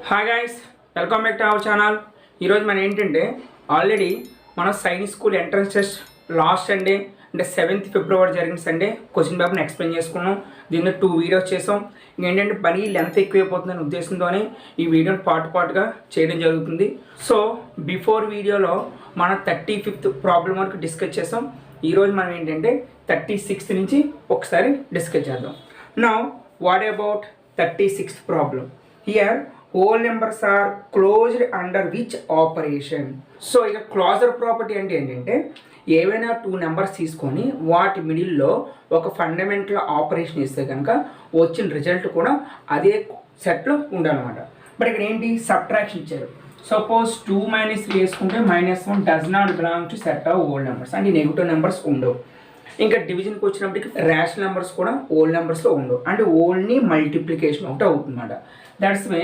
Hi guys, welcome back to our channel. ఈరోజు మనం ఏంటంటే ఆల్రెడీ మన science school entrance test last Sunday అంటే 7th ఫిబ్రవరి జరిగిన సండే క్వశ్చన్ పేపర్ని ఎక్స్ప్లెయిన్ చేసుకున్నాం. దీనిలో 2 వీడియోస్ చేసాం. ఇంకేంటంటే పని లెంత్ ఎక్కువైపోతుందని ఉద్దేశంతోనే ఈ వీడియోని పార్ట్గా చేయడం జరుగుతుంది. సో బిఫోర్ వీడియోలో మన 35th ప్రాబ్లం వరకు డిస్కస్ చేసాం. ఈరోజు మనం ఏంటంటే 36th నుంచి ఒకసారి డిస్కస్ చేద్దాం. Now what about 36th problem? Here whole numbers are closed under which operation? So ఇక క్లోజర్ ప్రాపర్టీ అంటే ఏంటంటే ఏవైనా 2 నెంబర్స్ తీసుకొని వాటి మిడిల్లో ఒక ఫండమెంటల్ ఆపరేషన్ ఇస్తే కనుక వచ్చిన రిజల్ట్ కూడా అదే సెట్లో ఉండాలన్నమాట. బట్ ఇక్కడ ఏంటి సబ్ట్రాక్షన్ ఇచ్చారు. సపోజ్ 2 - 3 వేసుకుంటే -1 does not belong to set of whole numbers, అంటే నెగిటివ్ నెంబర్స్ ఉండవు. ఇంకా డివిజన్కి వచ్చినప్పటికి రేషనల్ నెంబర్స్ కూడా హోల్ నెంబర్స్లో ఉండవు, అంటే ఓన్లీ మల్టిప్లికేషన్ ఒకటి అవుతుందన్నమాట. That's way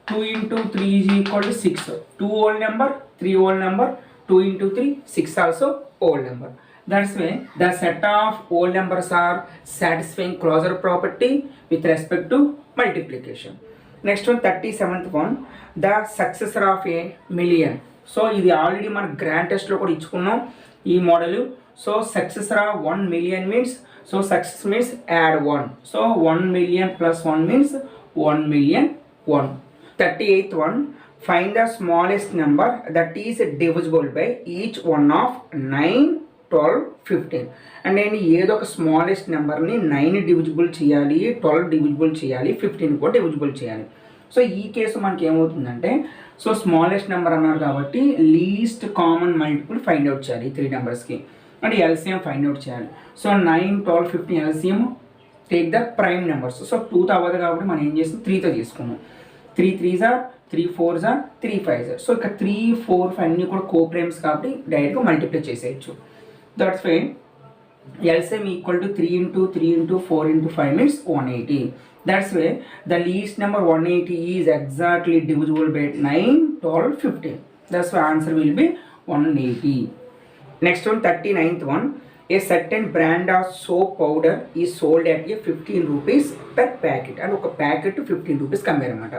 2 into 3 is equal to 6. 2 whole number, 3 whole number, 2 into 3, 6 also whole number. That's why the set of whole numbers are satisfying closure property with respect to multiplication. Next one, 37th one, the successor of a million. So ఇది already మన grand టెస్ట్లో కూడా ఇచ్చుకున్నాం ఈ model. So successor of 1 million means, so success means add 1. So 1 million plus 1 means 1 million 1. 38th one, find the smallest number that is divisible by each one of 9, 12, 15. And నేను ఏదో ఒక smallest నెంబర్ని 9 divisible చేయాలి, 12 divisible చేయాలి, 15 కూడా divisible చేయాలి. So ఈ case మనకి ఏమవుతుందంటే, సో స్మాలెస్ట్ నెంబర్ అన్నారు కాబట్టి least common multiple find out చేయాలి ఈ 3 నెంబర్స్కి, అంటే ఎల్సిఎం ఫైండ్ అవుట్ చేయాలి. So 9, 12, 15 LCM take the prime numbers. So 2తో అవ్వదు కాబట్టి మనం ఏం చేస్తాం, 3తో తీసుకున్నాం. 3 3s are 3 4s are 3 5s are. So ఇక్కడ 3 4 5 అన్నీ కూడా కోప్రైమ్స్ కాబట్టి డైరెక్ట్గా మల్టిప్లై చేసేయచ్చు. That's why LCM equal to 3 into 3 into 4 into 5 means 180. That's why the least number 180 is exactly divisible by 9, 12, 15. That's why answer will be 180. Next one, 39th one. A certain brand of soap powder is sold at a 15 rupees per packet. And ఒక packet 15 rupees compare అనమాట.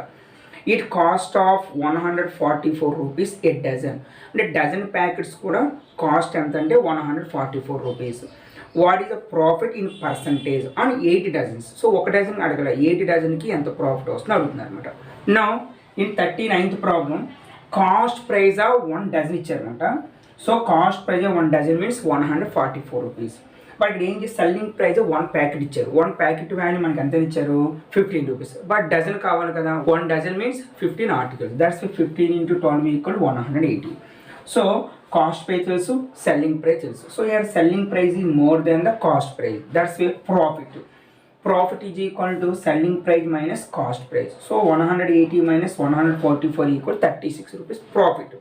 It cost of 144 rupees a dozen. అంటే dozen packets కూడా cost ఎంత అంటే 144 rupees. What is the profit in percentage on 8 dozens? So ఒక dozen అడగల, 8 డజన్కి ఎంత ప్రాఫిట్ వస్తుంది అడుగుతుంది అనమాట. Now in 39th problem cost price of 1 dozen ఇచ్చారనమాట. So cost price 1 dozen means 144 rupees. But ఇక్కడ ఏం చేసి సెల్లింగ్ ప్రైజ్ 1 ప్యాకెట్ ఇచ్చారు. 1 ప్యాకెట్ వాల్యూ మనకి ఎంత ఇచ్చారు, 15 రూపీస్. బట్ డజన్ కావాలి కదా, 1 dozen means 15 articles. That's 15 into 12 equal 180. So cost price తెలుసు, సెల్లింగ్ ప్రైస్ తెలుసు. So here selling price is more than the cost price. That's why profit is equal to selling price minus cost price. So 180 minus 144 equal 36 rupees profit.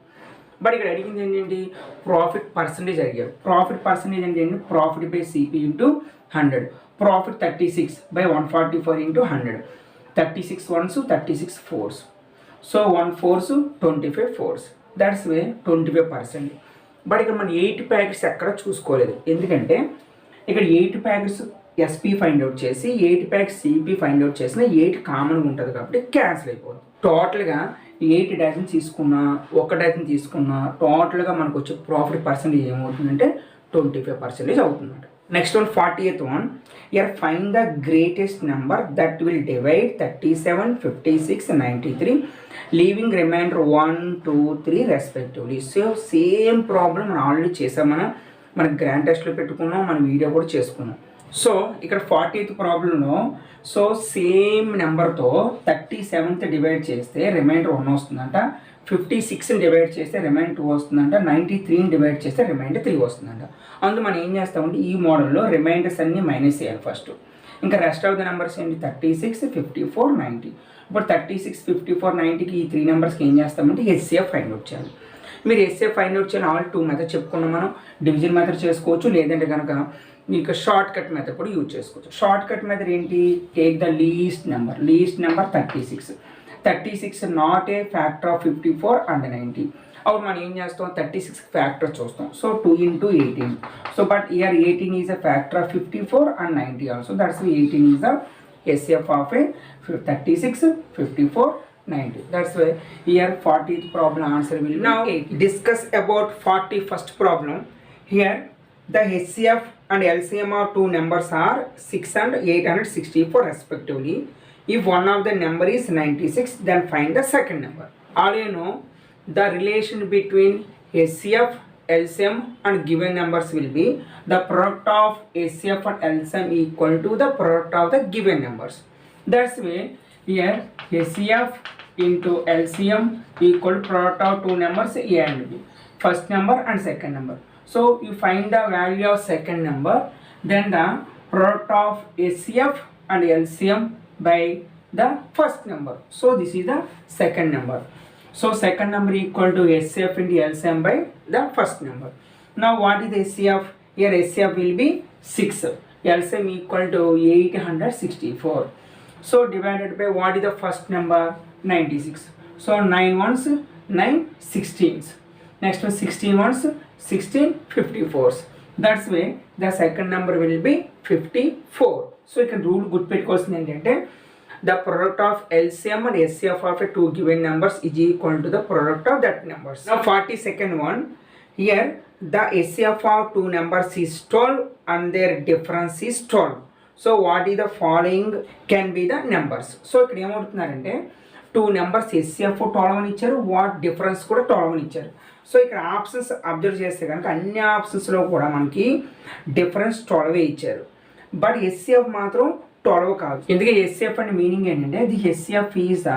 But ఇక్కడ అడిగింది ఏంటంటే profit percentage అడిగారు. Profit percentage అంటే ఏంటి, profit by CP into 100. Profit 36 by 144 into 100. 36 ones 36 fours. So 1 4s 25 fours. That's way 25%. But ఇక్కడ మనం 8 packets ఎక్కడ చూసుకోలేదు, ఎందుకంటే ఇక్కడ 8 ప్యాకెట్స్ ఎస్పీ ఫైండ్ అవుట్ చేసి 8 ప్యాకెట్స్ సిపి ఫైండ్ అవుట్ చేసిన 8 కామన్గా ఉంటుంది కాబట్టి క్యాన్సిల్ అయిపోతుంది. టోటల్గా 8 డజన్ తీసుకున్నా, 1 డజన్ తీసుకున్నా టోటల్గా మనకు వచ్చే ప్రాఫిట్ పర్సెంటేజ్ ఏమవుతుందంటే 25% అవుతుందంట. Next one, 40th one. Here find the greatest number that will divide 37, 56, 93 leaving remainder 1, 2, 3 respectively. So same problem మనం ఆల్రెడీ చేసాం, మన గ్రాండ్ టెస్ట్లో పెట్టుకున్నాం, మన వీడియో కూడా చేసుకున్నాం. సో ఇక్కడ 40th ప్రాబ్లంలో సో సేమ్ నెంబర్తో 37th డివైడ్ చేస్తే రిమైండర్ 1 వస్తుందంట, 56ని డివైడ్ చేస్తే రిమైండర్ 2 వస్తుందంట, 93ని డివైడ్ చేస్తే రిమైండర్ 3 వస్తుందంట. అందులో మనం ఏం చేస్తామంటే ఈ మోడల్లో రిమైండర్స్ అన్నీ మైనస్ చేయాలి ఫస్ట్. ఇంకా రెస్ట్ ఆఫ్ ద నెంబర్స్ ఏంటి, 36, 54, 90. ఇప్పుడు 36, 54, 90కి ఈ 3 నెంబర్స్కి ఏం చేస్తామంటే హెచ్సిఎఫ్ ఫైండ్ అవుట్ చేయాలి. మీరు హెచ్సిఎఫ్ ఫైండ్ అవుట్ చేయాలి. ఆల్ 2 మెథడ్ చెప్పుకున్నాం మనం. డివిజన్ మెథడ్ చేసుకోవచ్చు, లేదంటే కనుక మీకు షార్ట్ కట్ మెథడ్ కూడా యూజ్ చేసుకోవచ్చు. షార్ట్ కట్ మెథడ్ ఏంటి, take the least number 36. 36 not a factor of 54 and 90. అప్పుడు మనం ఏం చేస్తాం, 36 ఫ్యాక్టర్ చూస్తాం. So 2 into 18. So but year 18 is a factor of 54 and 90 also. That's 18 is the HCF of A 36, 54, 90. That's why here 40th problem answer will be now 80. Discuss about 41st problem. Here the HCF and LCM of two numbers are 6 and 864 respectively. If one of the number is 96, then find the second number. All you know, the relation between HCF, LCM and given numbers will be the product of HCF and LCM equal to the product of the given numbers. That's way here HCF into LCM equal to product of two numbers A and B, first number and second number. So you find the value of second number, then the product of HCF and LCM by the first number. So this is the second number. So second number equal to HCF into LCM by the first number. Now what is HCF? Here HCF will be 6. LCM equal to 864. So divided by what is the first number? 96. So 9 ones, 9 16s. Next one 16 ones, 16 54s. That's way the second number will be 54. So you can rule good పెట్టుకోవాల్సింది ఏంటంటే the product of LCM and HCF of a two given numbers is equal to the product of that numbers. Now 42nd one, here the HCF of two numbers is 12 and their difference is 12. So what is the following can be the numbers. So ఇక్కడ ఏమవుతున్నారంటే two numbers HCF 12 అని ఇచ్చారు, what difference కూడా 12 అని ఇచ్చారు. So ఇక్కడ options observe చేస్తే కనుక అన్ని ఆప్షన్స్లో కూడా మనకి డిఫరెన్స్ 12 ఇచ్చారు, బట్ HCF మాత్రం 12 కాదు. ఎందుకంటే HCF అంటే మీనింగ్ ఏంటంటే the HCF is the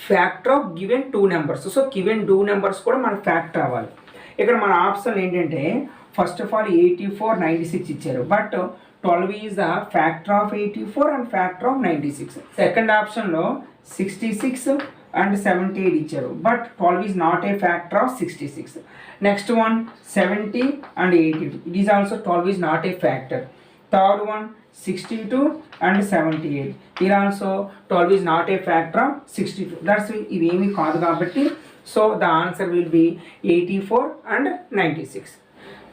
factor of given two numbers. So given two numbers కూడా మనకు ఫ్యాక్టర్ అవ్వాలి. ఇక్కడ మన ఆప్షన్ ఏంటంటే ఫస్ట్ ఆఫ్ ఆల్ 84 96 ఇచ్చారు, but 12 is the factor of 84 and factor of 96. Second ఆప్షన్లో 66 and 78 ఇచ్చారు, but 12 is not a factor of 66. Next one 70 and 80, it is also 12 is not a factor. Third one 62 and 78, here also 12 is not a factor of 62. That's ఇవేమీ కాదు కాబట్టి so the answer will be 84 and 96.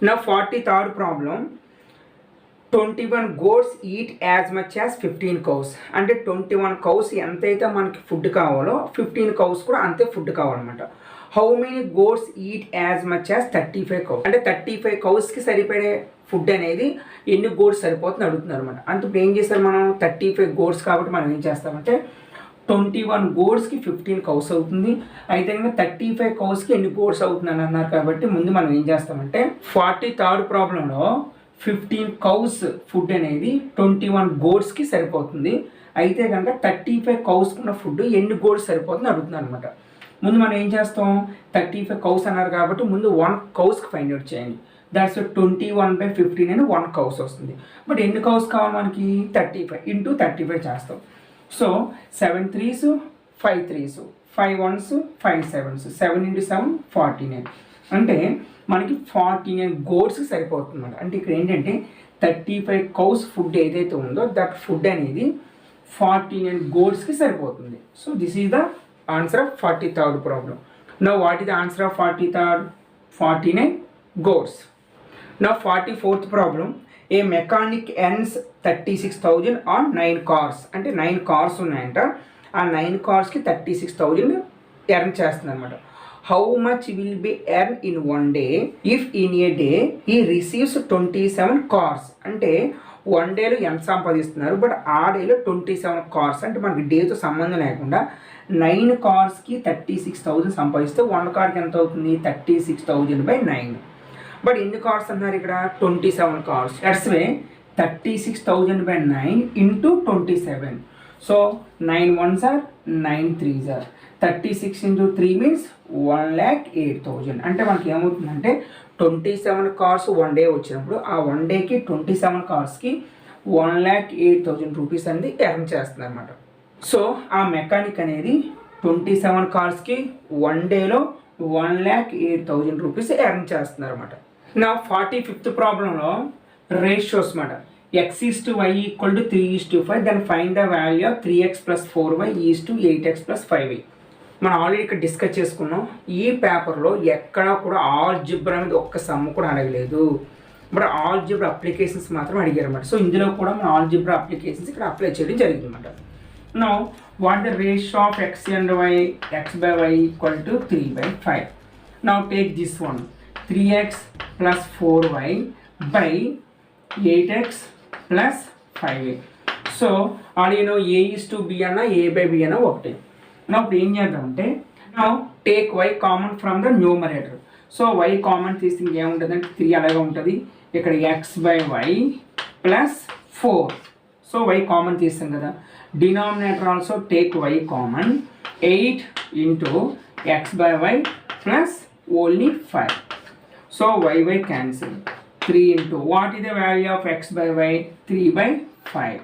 Now 43rd problem, 21 goats eat as much as 15 cows. అంటే 21 cows ఎంతైతే మనకి food కావాలో 15 cows కూడా అంతే food కావాలన్నమాట. How many goats eat as much as 35 cows. అంటే 35 cows సరిపడే ఫుడ్ అనేది ఎన్ని గోట్స్ సరిపోతుంది అడుగుతున్నారు అనమాట. అంత ఇప్పుడు ఏం చేస్తారు మనం 35 goats కాబట్టి మనం ఏం చేస్తామంటే 21 goatsకి 15 cows అవుతుంది. అయితే కనుక 35 cowsకి ఎన్ని goats అవుతుందని అన్నారు కాబట్టి ముందు మనం ఏం చేస్తామంటే 43rd ప్రాబ్లంలో 15 cows ఫుడ్ అనేది 21 goatsకి సరిపోతుంది. అయితే కనుక 35 cowsకి ఉన్న ఫుడ్ ఎన్ని goats సరిపోతుంది అడుగుతున్నారు అనమాట. ముందు మనం ఏం చేస్తాం 35 cows అన్నారు కాబట్టి ముందు 1 cowsకి ఫైండ్ అవుట్ చేయండి. దాట్స్ 21/15 అని 1 cows వస్తుంది. బట్ ఎన్ని cows కావాలి మనకి 35 ఇంటూ 35 చేస్తాం. So 7 3s 5 3s 5 1s 5 7s 7 into 7 49. అంటే మనకి 49 goats సరిపోతుంది అన్నమాట. అంటే ఇక్కడ ఏంటంటే 35 cows ఫుడ్ ఏదైతే ఉందో దట్ ఫుడ్ అనేది 49 goatsకి సరిపోతుంది. So this is the answer of 43rd problem. Now what is the answer of 43rd? 49 goats. Now 44th problem, A mechanic earns 36,000 on 9 cars. అంటే 9 cars ఉన్నాయంట, ఆ 9 carsకి 36,000 ఎర్న్ చేస్తుంది అనమాట. How much will be earn in 1 day if in a day ఈ receives 27 cars. అంటే 1 dayలో ఎంత సంపాదిస్తున్నారు, but ఆ డేలో 27 cars. అంటే మనకి డేతో సంబంధం లేకుండా 9 carsకి 36,000 సంపాదిస్తే 1 carకి ఎంత అవుతుంది 36,000/9. బట్ ఎన్ని కార్స్ అన్నారు ఇక్కడ 27 cars. That's way 36,000/9 into 27. So 9 1s are 9 3s are 36 into 3 means 1,08,000. అంటే మనకి ఏమవుతుందంటే 27 cars 1 day వచ్చినప్పుడు ఆ 1 dayకి 27 carsకి 1,08,000 రూపీస్ అనేది ఎర్న్ చేస్తుంది అనమాట. సో ఆ మెకానిక్ అనేది 27 carsకి 1 dayలో 1,08,000 రూపీస్ ఎర్న్ చేస్తున్నారు అనమాట. నా 45th ప్రాబ్లంలో రేషియోస్ మాట x is to y equal to 3 is to 5, then find the value of 3x plus 4y is to 8x plus 5y. మనం ఆల్రెడీ ఇక్కడ డిస్కస్ చేసుకున్నాం. ఈ పేపర్లో ఎక్కడా కూడా ఆల్జిబ్రా మీద ఒక్క సమ్ కూడా అడగలేదు, బట్ ఆల్జిబ్రా అప్లికేషన్స్ మాత్రం అడిగారు అన్నమాట. సో ఇందులో కూడా మన ఆల్జిబ్రా అప్లికేషన్స్ ఇక్కడ అప్లై చేయడం జరిగింది అనమాట. Now what the ratio of x and y, x by y equal to 3 by 5. Now take this one, 3x plus 4y by 8x plus 5a. So already you know a is to b and a by b and ఒకటి. Now ఏం చేద్దామంటే now take y common from the numerator. So y common తీస్తే ఏముంటుందంటే 3 అలాగే ఉంటుంది. ఇక్కడ x by y plus 4. So y common తీస్తాం కదా. Denominator also take y common, 8 into x by y plus only 5. So y cancel. 3 into what is the value of x by y? 3 by 5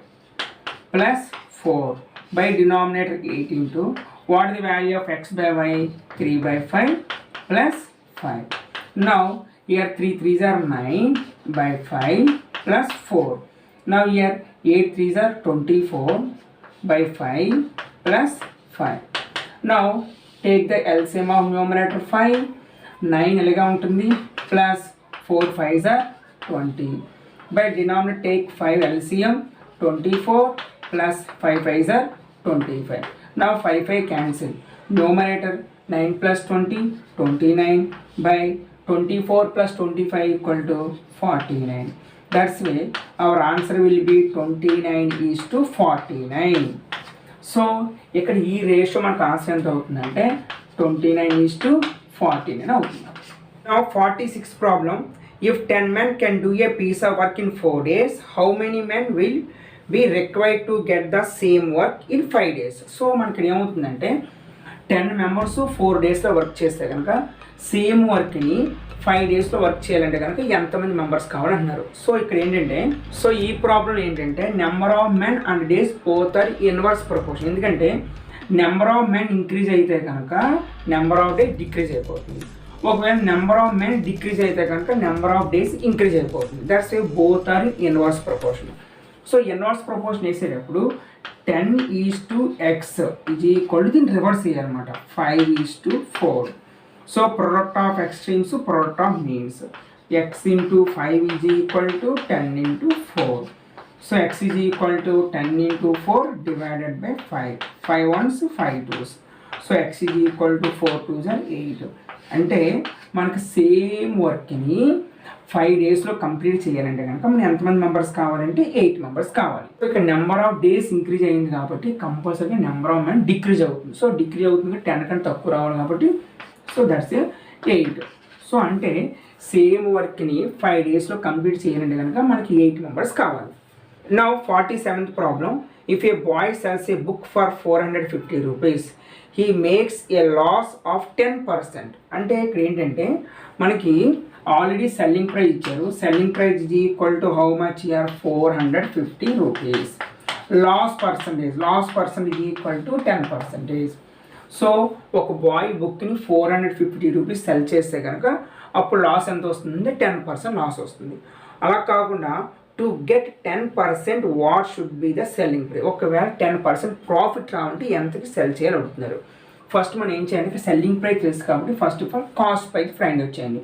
plus 4 by denominator 8 into what is the value of x by y? 3 by 5 plus 5. Now here 3 3s are 9 by 5 plus 4. Now here 8 3s are 24 by 5 plus 5. Now take the LCM of numerator 5, 9 ఎలాగా ఉంటుంది plus 4 5s are 20. By denominator take 5 LCM, 24 plus 5 5s are 25. Now 5 5 cancel. Numerator 9 plus 20, 29 by 24 plus 25 equal to 49. That's why our answer will be 29 is to 49. So ఇక్కడ ఈ ratio మనకు answer ఎంత అవుతుందంటే 29 is to 49 అవుతుంది. Now 46 problem. If 10 men can do a piece of work in 4 days, how many men will be required to get the same work in 5 days? So మనకి ఏమవుతుందంటే 10 members 4 డేస్లో work చేస్తే కనుక same వర్క్ని 5 డేస్లో work చేయాలంటే కనుక ఎంతమంది మెంబర్స్ కావాలంటున్నారు. సో ఇక్కడ ఏంటంటే సో ఈ ప్రాబ్లం ఏంటంటే number of men and days both are inverse proportion. ఎందుకంటే నెంబర్ ఆఫ్ మెన్ ఇంక్రీజ్ అయితే కనుక నెంబర్ ఆఫ్ డేస్ డిక్రీజ్ అయిపోతుంది. ఒకవేళ నెంబర్ ఆఫ్ మెన్ డిక్రీజ్ అయితే కనుక నెంబర్ ఆఫ్ డేస్ ఇంక్రీజ్ అయిపోతుంది. That's a both are inverse proportion. So inverse proportion వేసేటప్పుడు 10 is to x is equal to దీన్ని reverse చేయాలన్నమాట. 5 is to 4. So product of extremes, product of means. x into 5 is equal to 10 into 4. So x is equal to 10 into 4 divided by 5. 5 ones, 5 twos. So x is equal to 4 twos are 8. అంటే మనకు same వర్క్ని 5 డేస్లో complete చేయాలంటే కనుక మనకి ఎంతమంది members కావాలంటే 8 members కావాలి. సో ఇక్కడ నెంబర్ ఆఫ్ డేస్ ఇంక్రీజ్ అయింది కాబట్టి కంపల్సరీగా నెంబర్ ఆఫ్ మెన్ డిక్రీజ్ అవుతుంది. సో డిక్రీజ్ అవుతుంది 10 కంటే తక్కువ రావాలి కాబట్టి సో దట్స్ 8. సో అంటే సేమ్ వర్క్ని 5 డేస్లో కంప్లీట్ చేయాలంటే కనుక మనకి 8 మెంబర్స్ కావాలి. Now 47th problem. If a boy sells a book for 450 rupees, he makes a loss of 10%. అంటే ఇక్కడ ఏంటంటే మనకి ఆల్రెడీ సెల్లింగ్ ప్రైస్ ఇచ్చారు. Selling price is equal to how much year 450 rupees. Loss percentage equal to 10%. So ఒక boy బుక్ని 450 rupees cell చేస్తే కనుక అప్పుడు లాస్ ఎంత వస్తుంది? 10% లాస్ వస్తుంది. అలా కాకుండా to get 10% what should be the selling price. ఒకవేళ 10% ప్రాఫిట్ రావాలంటే ఎంతకి సెల్ చేయాలి అడుగుతున్నారు. ఫస్ట్ మనం ఏం చేయాలంటే సెల్లింగ్ ప్రైస్ తెలుసు కాబట్టి first of all cost price find వచ్చేయండి.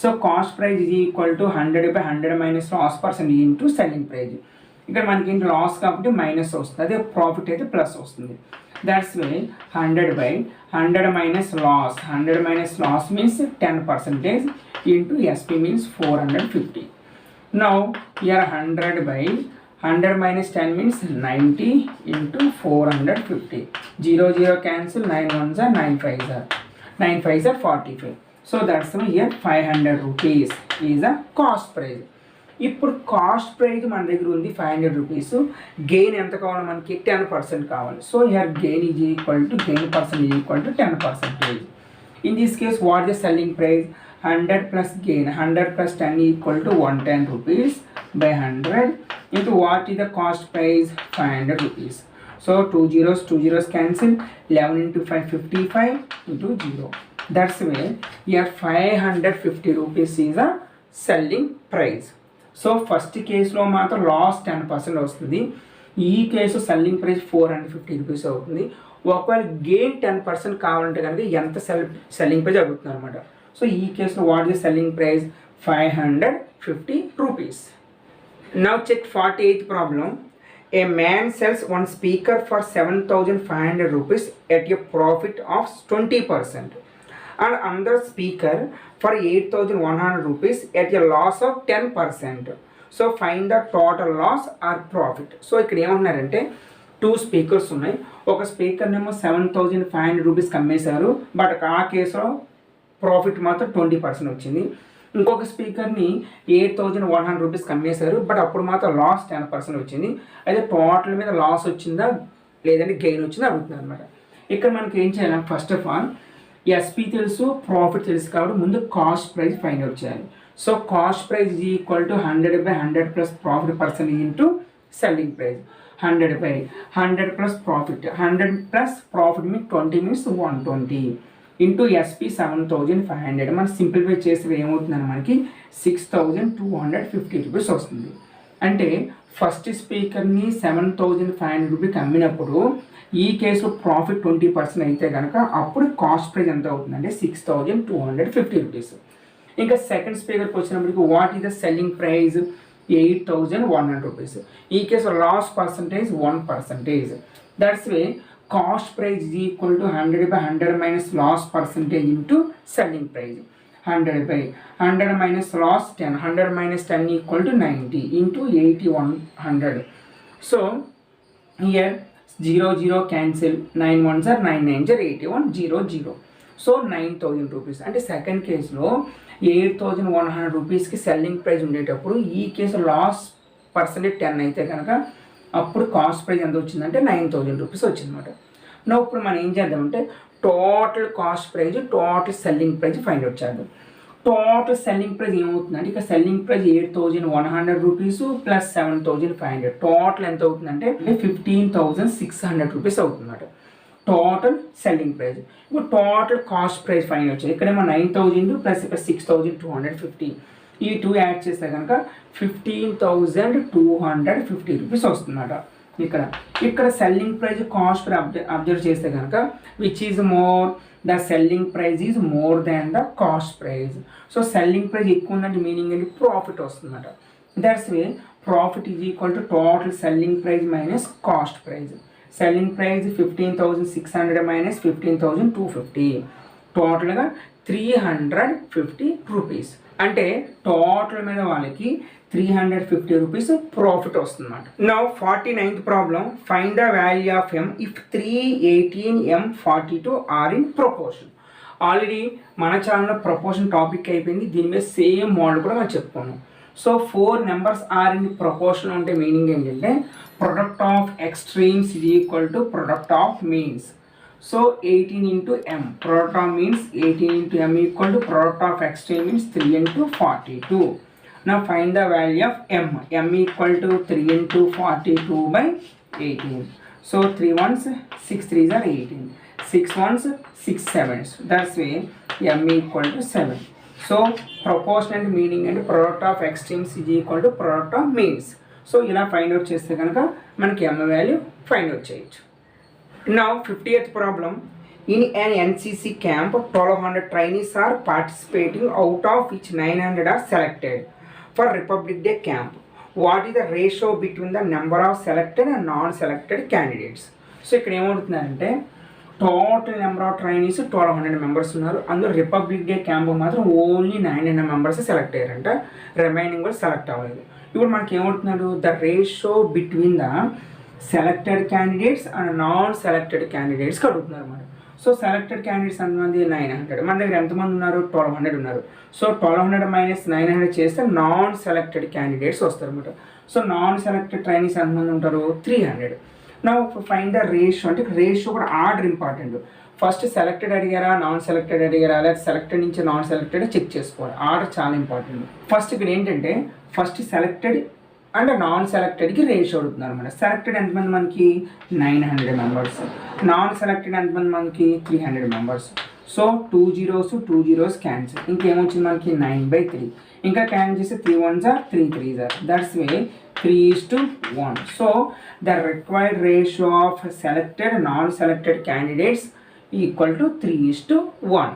So cost price is equal to 100/100 minus loss percent into selling price. ఇక్కడ మనకి ఏంటి లాస్ కాబట్టి మైనస్ వస్తుంది, అదే ప్రాఫిట్ అయితే ప్లస్ వస్తుంది. That's why 100/100 minus loss. 100 minus loss means 10% into SP means 450. Now here 100/100 minus 10 means 90 into 450. 0 0 cancel, 9 ones are 9 5s are 9 5s are 45. So that's why here 500 rupees is a cost price. ఇప్పుడు cost price మన దగ్గర ఉంది 500 rupees. Gain ఎంత కావాలి మనకి? 10% కావాలి. So here gain is equal to gain percent is equal to 10%. In this case what the selling price? 100 plus gain. 100 plus 10 equal to 110 rupees by 100 into what is the cost price? 500 rupees. So 2 zeros cancel. 11 into 5 55 into 0. That's why here 550 rupees is a selling price. So first case లో మాత్రం loss 10% వస్తుంది. ఈ case selling price 450 rupees అవుతుంది. ఒకవేళ gain 10% కావాలంటే కనుక ఎంత selling price అడుగుతుంది అనమాట. సో ఈ కేసులో what is selling price? 550 rupees. Now check 48th problem. A man sells one speaker for 7,500 rupees at a profit of 20%, and another speaker for 8,100 rupees at a loss of 10%. So find the total loss or profit. So ఇక్కడ ఏమన్నారంటే 2 speakers ఉన్నాయి. ఒక స్పీకర్నేమో 7,500 రూపీస్కి అమ్మేశారు, but ఆ కేసులో profit మాత్రం 20% వచ్చింది. ఇంకొక స్పీకర్ని 8,100 రూపీస్కి అమ్మేశారు, బట్ అప్పుడు మాత్రం లాస్ 10% వచ్చింది. అయితే టోటల్ మీద లాస్ వచ్చిందా లేదంటే గెయిన్ వచ్చిందా అడుగుతుంది అనమాట. ఇక్కడ మనకి ఏం చేయాలి, ఫస్ట్ ఆఫ్ ఆల్ ఎస్పీ తెలుసు, ప్రాఫిట్ తెలుసు, కాబట్టి ముందు కాస్ట్ ప్రైస్ ఫైండ్ అవుట్ చేయాలి. So cost price is equal to 100/100 plus profit percentage into selling price. 100/100 plus profit, 100 plus profit means 20 means 120 into SP 7,500. మనం సింప్లిఫై చేస్తే ఏమవుతుందని మనకి 6,250 రూపీస్ వస్తుంది. అంటే ఫస్ట్ స్పీకర్ని 7,500 రూపీకి అమ్మినప్పుడు ఈ కేసులో ప్రాఫిట్ 20% అయితే కనుక అప్పుడు కాస్ట్ ప్రైస్ ఎంత అవుతుందంటే 6,250 రూపీస్. ఇంకా సెకండ్ స్పీకర్కి వచ్చినప్పటికి what is the selling price 8,100 rupees. ఈ కేసులో loss percentage 1%. That's why cost price is equal to 100/100 minus loss percentage into selling price. 100/100 minus loss 10, 100 minus 10 equal to 90 into 8,100. So here 0 cancel, 9 ones are 9 9s are 81, 0 0. So 9,000 rupees. అంటే second కేసులో 8,100 రూపీస్కి selling price ఉండేటప్పుడు ఈ case loss percentage 10 అయితే కనుక అప్పుడు cost price ఎంత వచ్చిందంటే 9,000 రూపీస్ వచ్చిందన్నమాట. నో ఇప్పుడు మనం ఏం చేద్దామంటే total cost praise, total selling praise find out చేద్దాం. టోటల్ సెల్లింగ్ ప్రైజ్ ఏమవుతుందంటే ఇక selling praise 8,100 rupees plus 7,500 total ఎంత అవుతుందంటే 15,600 రూపీస్ అవుతుందన్నమాట టోటల్ సెల్లింగ్ ప్రైజ్. ఇప్పుడు total cost price find out చేయాలి. ఇక్కడేమో 9,000 ప్లస్ ఇక్కడ 6,250, ఈ 2 యాడ్ చేస్తే కనుక 15,250 రూపీస్ వస్తుందన్నమాట. ఇక్కడ సెల్లింగ్ ప్రైజ్ కాస్ట్ అబ్జర్వ్ చేస్తే కనుక which is more, the selling price is more than the cost price. So selling price ఎక్కువ ఉందంటే మీనింగ్ ఏంటి, ప్రాఫిట్ వస్తుందన్నమాట. That's why profit is equal to total selling price minus cost price. Selling price 15,600 minus 15,250, టోటల్గా 350 rupees. అంటే total మీద వాళ్ళకి 350 rupees profit వస్తుందన్నమాట. Now 49th problem, find the value of m if 3, 18, m, 42 are in proportion. Already మన ఛానల్లో proportion topic అయిపోయింది, దీని మీద సేమ్ మోడల్ కూడా మనం చెప్పుకున్నాం. So 4 numbers are in proportion అంటే మీనింగ్ ఏంటంటే product of extremes is equal to product of means. So 18 into m, product of means 18 into m equal to product of extreme means 3 into 42. Now find the value of m. m equal to 3 into 42 by 18. So 3 ones 6 3s are 18, 6 ones 6 7s. That's way m equal to 7. So proportional meaning and product of extremes is equal to product of means. So ఇలా find out చేస్తే కనుక మనకి m value find out చేయొచ్చు. Now 50th problem, in an NCC camp 1,200 trainees are participating, out of which 900 are selected for Republic Day camp. What is the ratio between the number of selected and non-selected candidates? So ఇక్కడ ఏమవుతుందంటే total number of trainees 1,200 members ఉన్నారు, అందులో Republic Day camp మాత్రం only 900 members select అయ్యారంట, remaining కూడా select అవ్వలేదు. ఇప్పుడు మనకి ఏమవుతున్నారు, the ratio between the selected candidates and non selected క్యాండిడేట్స్కి అడుగుతున్నారు అన్నమాట. సో సెలెక్టెడ్ క్యాండిడేట్స్ ఎంతమంది 900, మన దగ్గర ఎంతమంది ఉన్నారు 1,200 ఉన్నారు. సో 1,200 మైనస్ 900 చేస్తే నాన్ సెలెక్టెడ్ క్యాండిడేట్స్ వస్తారు అనమాట. సో నాన్ సెలెక్టెడ్ ట్రైనీస్ ఎంతమంది ఉంటారు 300. నా ఫైండ్ ద రేషియో, అంటే రేషియో కూడా ఆర్డర్ ఇంపార్టెంట్. ఫస్ట్ సెలెక్టెడ్ అడిగారా నాన్ సెలెక్టెడ్ అడిగారా, లేదా సెలెక్టెడ్ నుంచి నాన్ సెలెక్టెడ్ చెక్ చేసుకోవాలి, ఆర్డర్ చాలా ఇంపార్టెంట్. ఫస్ట్ ఇక్కడ ఏంటంటే ఫస్ట్ సెలెక్టెడ్ అండ్ నాన్ సెలెక్టెడ్కి రేషియో అడుగుతున్నారు అనమాట. సెలెక్టెడ్ ఎంతమంది మనకి 900 మెంబర్స్, నాన్ సెలెక్టెడ్ ఎంతమంది మనకి 300 మెంబర్స్. సో 2 zeros క్యాన్సిల్, ఇంకేమొచ్చింది మనకి 9/3, ఇంకా క్యాన్సిల్ చేస్తే 3 ones are 3 3s are, that's way 3:1. So the required ratio of selected non selected candidates equal to 3:1.